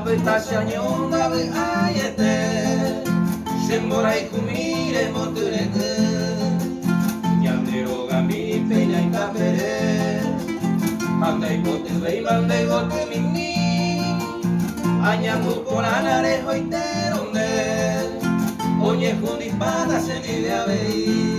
Taşanyon da bir ayete Semboray kumire moturete Yandero gami peña y tapere Andai bote vei bandai bote mini Añandu por anarejo y teronde Oye jundispada se ni de avei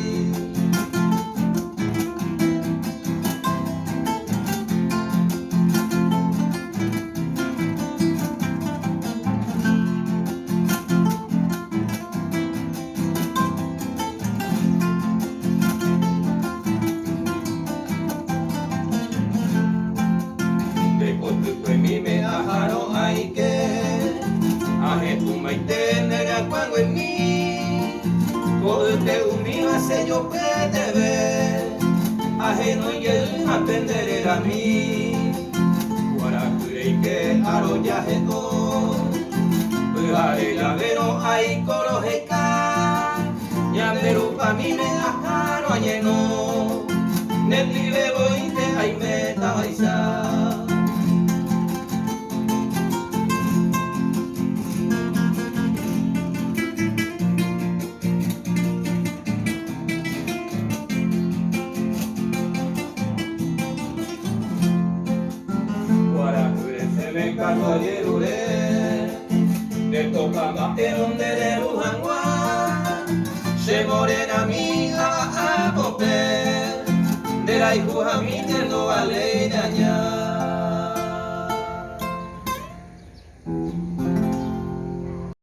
Yo puede ver ajeno y el atender a mí Guaracure que arrollaje todo Pujare lavero hay corojeca Yanderu pa mí me ajaro lleno Neplive boite hay meta baisa de toca matero de Lujangua se morena amiga a popé de la hijuja mi no vale dañar